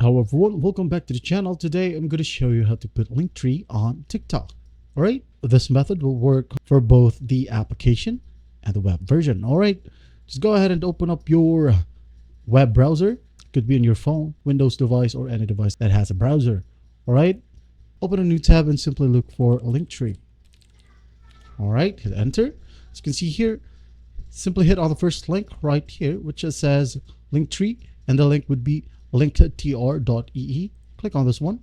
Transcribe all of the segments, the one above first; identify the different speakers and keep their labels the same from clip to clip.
Speaker 1: Hello everyone, welcome back to the channel. Today I'm going to show you how to put Linktree on TikTok. Alright, this method will work for both the application and the web version. Alright, just go ahead and open up your web browser. It could be on your phone, Windows device, or any device that has a browser. Alright, open a new tab and simply look for Linktree. Alright, hit enter. As you can see here, simply hit on the first link right here, which just says Linktree, and the link would be linktr.ee. Click on this one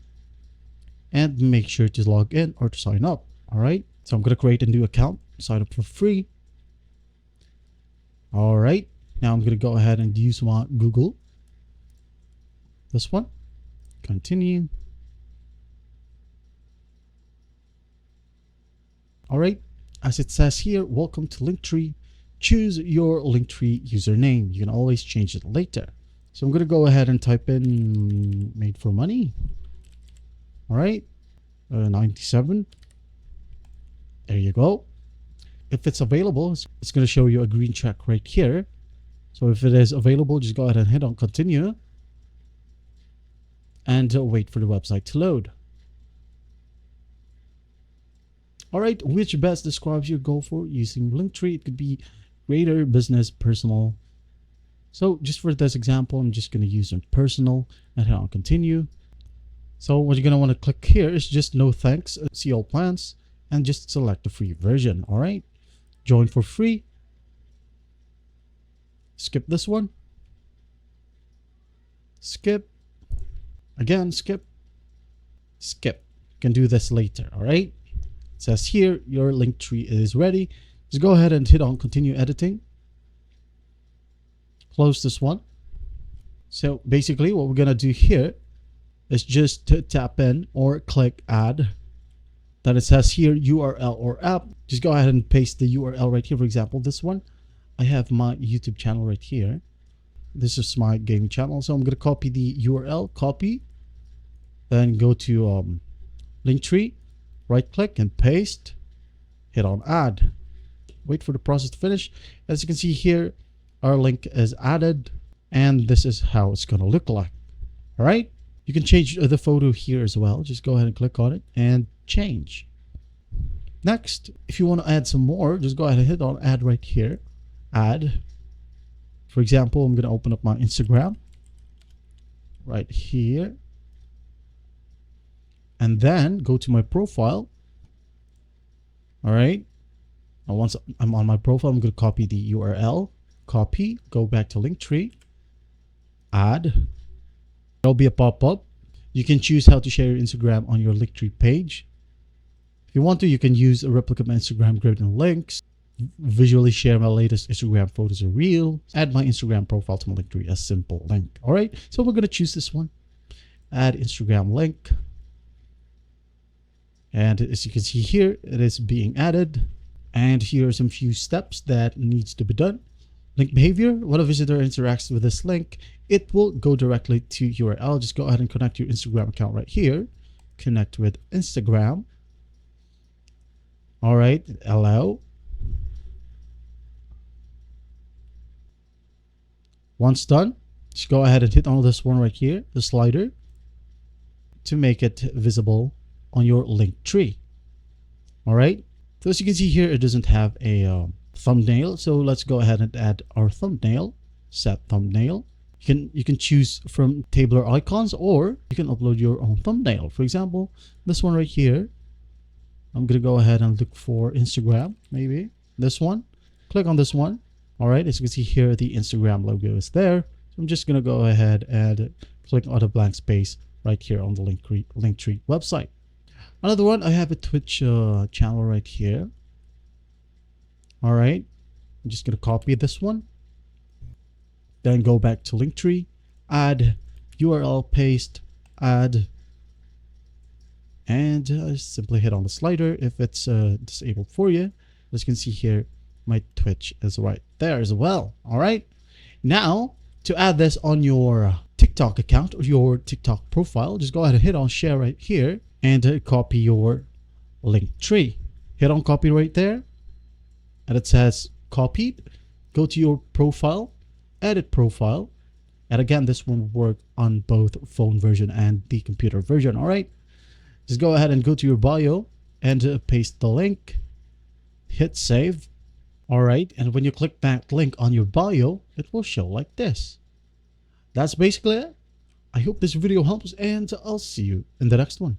Speaker 1: and make sure to log in or to sign up. All right, so I'm going to create a new account, sign up for free. All right, now I'm going to go ahead and use my Google. This one, continue. All right, as it says here, welcome to Linktree. Choose your Linktree username. You can always change it later. So I'm going to go ahead and type in made for money. All right, 97. There you go. If it's available, it's going to show you a green check right here. So if it is available, just go ahead and hit on continue and wait for the website to load. All right, which best describes your goal for using Linktree? It could be creator, business, personal. So just for this example, I'm just going to use on personal and hit on continue. So what you're going to want to click here is just no thanks, see all plans, and just select the free version. All right, join for free. Skip this one. Skip. Again, skip. Skip. You can do this later. All right. It says here your Linktree is ready. Just go ahead and hit on continue editing. Close this one. So basically what we're going to do here is just to tap in or click add. Then it says here URL or app. Just go ahead and paste the URL right here. For example, this one, I have my YouTube channel right here. This is my gaming channel. So I'm going to copy the URL, copy, then go to Linktree, right click and paste, hit on add. Wait for the process to finish. As you can see here, our link is added, and this is how it's going to look like. All right, you can change the photo here as well. Just go ahead and click on it and change. Next, if you want to add some more, just go ahead and hit on add right here. Add. For example, I'm going to open up my Instagram right here, and then go to my profile. All right, and once I'm on my profile, I'm going to copy the URL. Copy, go back to Linktree, add. There'll be a pop-up. You can choose how to share your Instagram on your Linktree page. If you want to, you can use a replica of my Instagram grid and links, visually share my latest Instagram photos or reels, add my Instagram profile to my Linktree, a simple link. All right, so we're going to choose this one, add Instagram link. And as you can see here, it is being added. And here are some few steps that needs to be done. Link behavior: when a visitor interacts with this link, it will go directly to URL. Just go ahead and connect your Instagram account right here. Connect with Instagram. All right, allow. Once done, just go ahead and hit on this one right here, the slider, to make it visible on your Linktree. All right, so as you can see here, it doesn't have a thumbnail, so let's go ahead and add our thumbnail. Set thumbnail. You can choose from tabular icons, or you can upload your own thumbnail. For example, this one right here, I'm gonna go ahead and look for Instagram, maybe this one. Click on this one. All right, as you can see here, the Instagram logo is there. So I'm just gonna go ahead and click on a blank space right here on the Linktree website. Another one, I have a Twitch channel right here. All right, I'm just going to copy this one. Then go back to Linktree, add URL, paste, add, and simply hit on the slider if it's disabled for you. As you can see here, my Twitch is right there as well. All right, now to add this on your TikTok account or your TikTok profile, just go ahead and hit on share right here and copy your Linktree. Hit on copy right there, and it says copied. Go to your profile, edit profile, And again, this one will work on both phone version and the computer version. All right, just go ahead and go to your bio and paste the link, hit save. All right, and when you click that link on your bio, it will show like this. That's basically it. I hope this video helps, and I'll see you in the next one.